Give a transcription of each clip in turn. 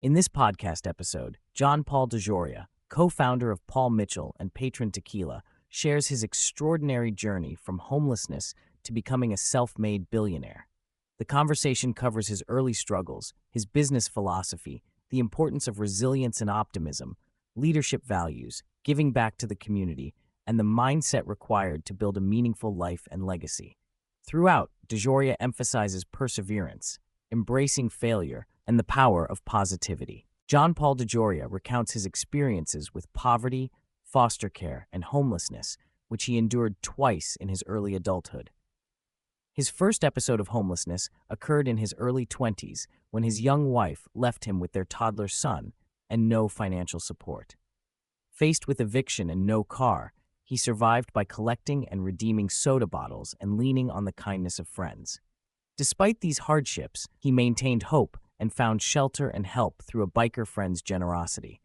In this podcast episode, Paul DeJoria, co-founder of Paul Mitchell and patron tequila, shares his extraordinary journey from homelessness to becoming a self-made billionaire. The conversation covers his early struggles, his business philosophy, the importance of resilience and optimism, leadership values, giving back to the community, and the mindset required to build a meaningful life and legacy. Throughout, DeJoria emphasizes perseverance, embracing failure, and the power of positivity. Paul DeJoria recounts his experiences with poverty, foster care, and homelessness, which he endured twice in his early adulthood. His first episode of homelessness occurred in his early 20s when his young wife left him with their toddler son and no financial support. Faced with eviction and no car, he survived by collecting and redeeming soda bottles and leaning on the kindness of friends. Despite these hardships, he maintained hope and found shelter and help through a biker friend's generosity.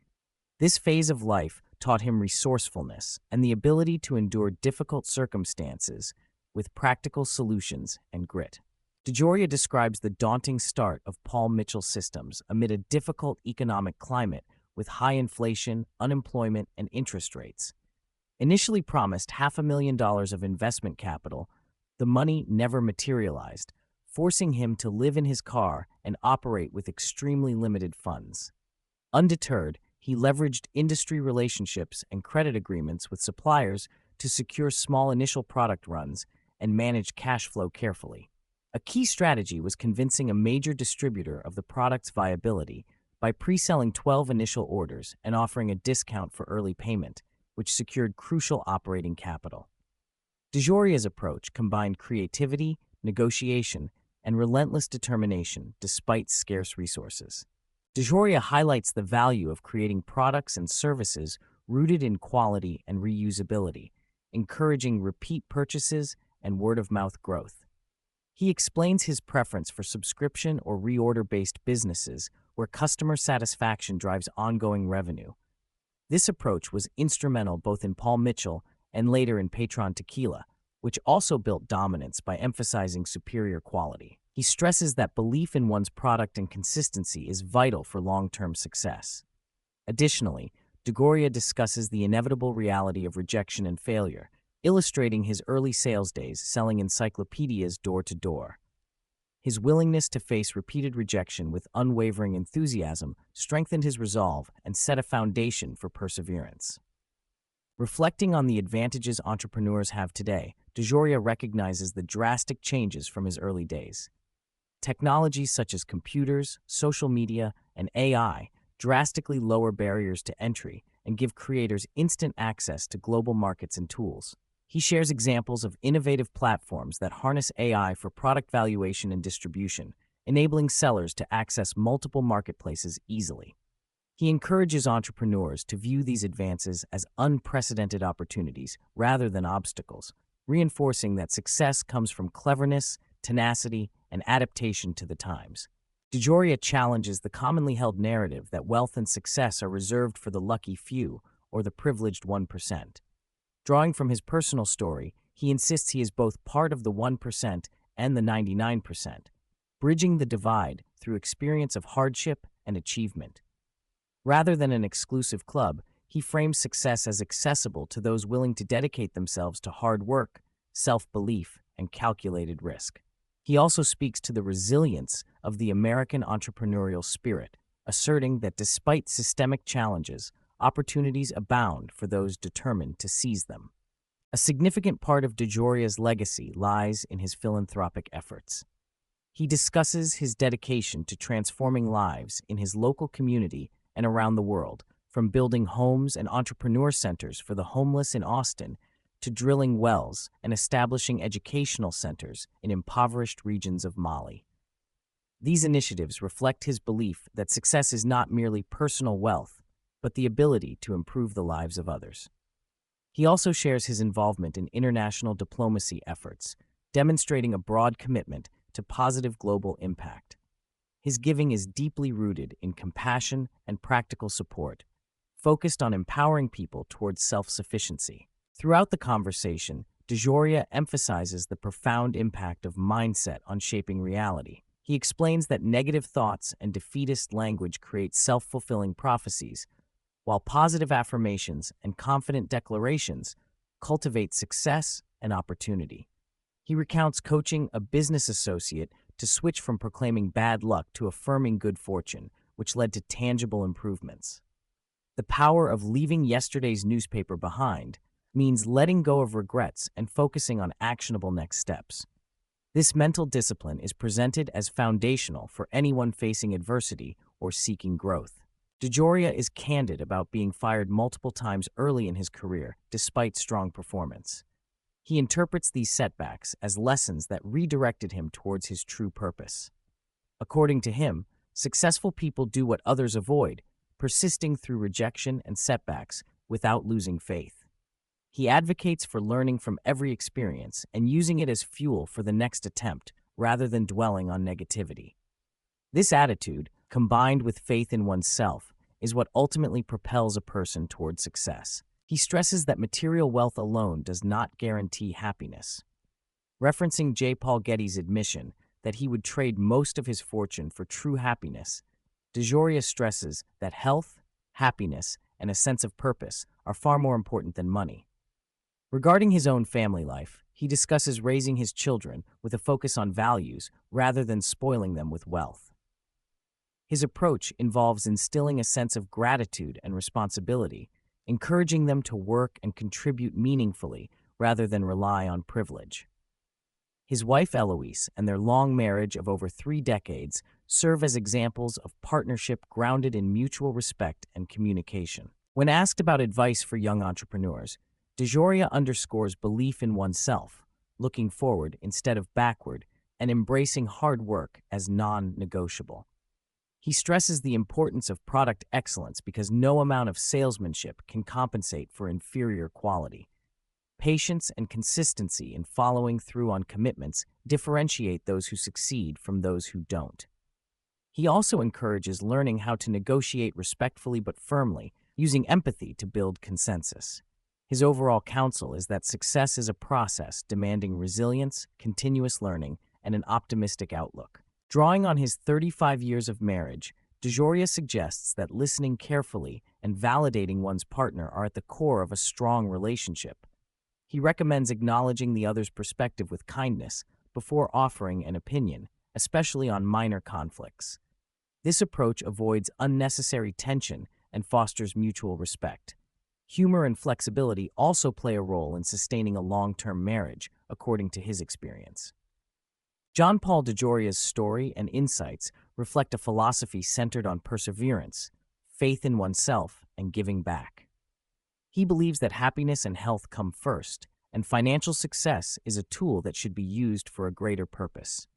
This phase of life taught him resourcefulness and the ability to endure difficult circumstances with practical solutions and grit. DeJoria describes the daunting start of Paul Mitchell Systems amid a difficult economic climate with high inflation, unemployment, and interest rates. Initially promised $500,000 of investment capital, the money never materialized, forcing him to live in his car and operate with extremely limited funds. Undeterred, he leveraged industry relationships and credit agreements with suppliers to secure small initial product runs and manage cash flow carefully. A key strategy was convincing a major distributor of the product's viability by pre-selling 12 initial orders and offering a discount for early payment, which secured crucial operating capital. DeJoria's approach combined creativity, negotiation, and relentless determination despite scarce resources. DeJoria highlights the value of creating products and services rooted in quality and reusability, encouraging repeat purchases and word-of-mouth growth. He explains his preference for subscription or reorder-based businesses where customer satisfaction drives ongoing revenue. This approach was instrumental both in Paul Mitchell and later in Patron Tequila, which also built dominance by emphasizing superior quality. He stresses that belief in one's product and consistency is vital for long-term success. Additionally, DeJoria discusses the inevitable reality of rejection and failure, illustrating his early sales days selling encyclopedias door-to-door. His willingness to face repeated rejection with unwavering enthusiasm strengthened his resolve and set a foundation for perseverance. Reflecting on the advantages entrepreneurs have today, DeJoria recognizes the drastic changes from his early days. Technologies such as computers, social media, and AI drastically lower barriers to entry and give creators instant access to global markets and tools. He shares examples of innovative platforms that harness AI for product valuation and distribution, enabling sellers to access multiple marketplaces easily. He encourages entrepreneurs to view these advances as unprecedented opportunities rather than obstacles, reinforcing that success comes from cleverness, tenacity, and adaptation to the times. DeJoria challenges the commonly held narrative that wealth and success are reserved for the lucky few or the privileged 1%. Drawing from his personal story, he insists he is both part of the 1% and the 99%, bridging the divide through experience of hardship and achievement. Rather than an exclusive club, he frames success as accessible to those willing to dedicate themselves to hard work, self-belief, and calculated risk. He also speaks to the resilience of the American entrepreneurial spirit, asserting that despite systemic challenges, opportunities abound for those determined to seize them. A significant part of DeJoria's legacy lies in his philanthropic efforts. He discusses his dedication to transforming lives in his local community and around the world, from building homes and entrepreneur centers for the homeless in Austin to drilling wells and establishing educational centers in impoverished regions of Mali. These initiatives reflect his belief that success is not merely personal wealth, but the ability to improve the lives of others. He also shares his involvement in international diplomacy efforts, demonstrating a broad commitment to positive global impact. His giving is deeply rooted in compassion and practical support, focused on empowering people towards self-sufficiency. Throughout the conversation, DeJoria emphasizes the profound impact of mindset on shaping reality. He explains that negative thoughts and defeatist language create self-fulfilling prophecies, while positive affirmations and confident declarations cultivate success and opportunity. He recounts coaching a business associate to switch from proclaiming bad luck to affirming good fortune, which led to tangible improvements. The power of leaving yesterday's newspaper behind means letting go of regrets and focusing on actionable next steps. This mental discipline is presented as foundational for anyone facing adversity or seeking growth. DeJoria is candid about being fired multiple times early in his career despite strong performance. He interprets these setbacks as lessons that redirected him towards his true purpose. According to him, successful people do what others avoid, persisting through rejection and setbacks without losing faith. He advocates for learning from every experience and using it as fuel for the next attempt rather than dwelling on negativity. This attitude, combined with faith in oneself, is what ultimately propels a person toward success. He stresses that material wealth alone does not guarantee happiness. Referencing J. Paul Getty's admission that he would trade most of his fortune for true happiness, DeJoria stresses that health, happiness, and a sense of purpose are far more important than money. Regarding his own family life, he discusses raising his children with a focus on values rather than spoiling them with wealth. His approach involves instilling a sense of gratitude and responsibility, encouraging them to work and contribute meaningfully rather than rely on privilege. His wife Eloise and their long marriage of over 3 decades serve as examples of partnership grounded in mutual respect and communication. When asked about advice for young entrepreneurs, DeJoria underscores belief in oneself, looking forward instead of backward, and embracing hard work as non-negotiable. He stresses the importance of product excellence because no amount of salesmanship can compensate for inferior quality. Patience and consistency in following through on commitments differentiate those who succeed from those who don't. He also encourages learning how to negotiate respectfully but firmly, using empathy to build consensus. His overall counsel is that success is a process demanding resilience, continuous learning, and an optimistic outlook. Drawing on his 35 years of marriage, DeJoria suggests that listening carefully and validating one's partner are at the core of a strong relationship. He recommends acknowledging the other's perspective with kindness before offering an opinion, especially on minor conflicts. This approach avoids unnecessary tension and fosters mutual respect. Humor and flexibility also play a role in sustaining a long-term marriage, according to his experience. John Paul DeJoria's story and insights reflect a philosophy centered on perseverance, faith in oneself, and giving back. He believes that happiness and health come first, and financial success is a tool that should be used for a greater purpose.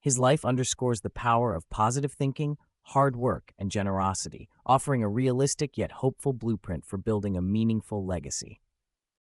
His life underscores the power of positive thinking, hard work, and generosity, offering a realistic yet hopeful blueprint for building a meaningful legacy.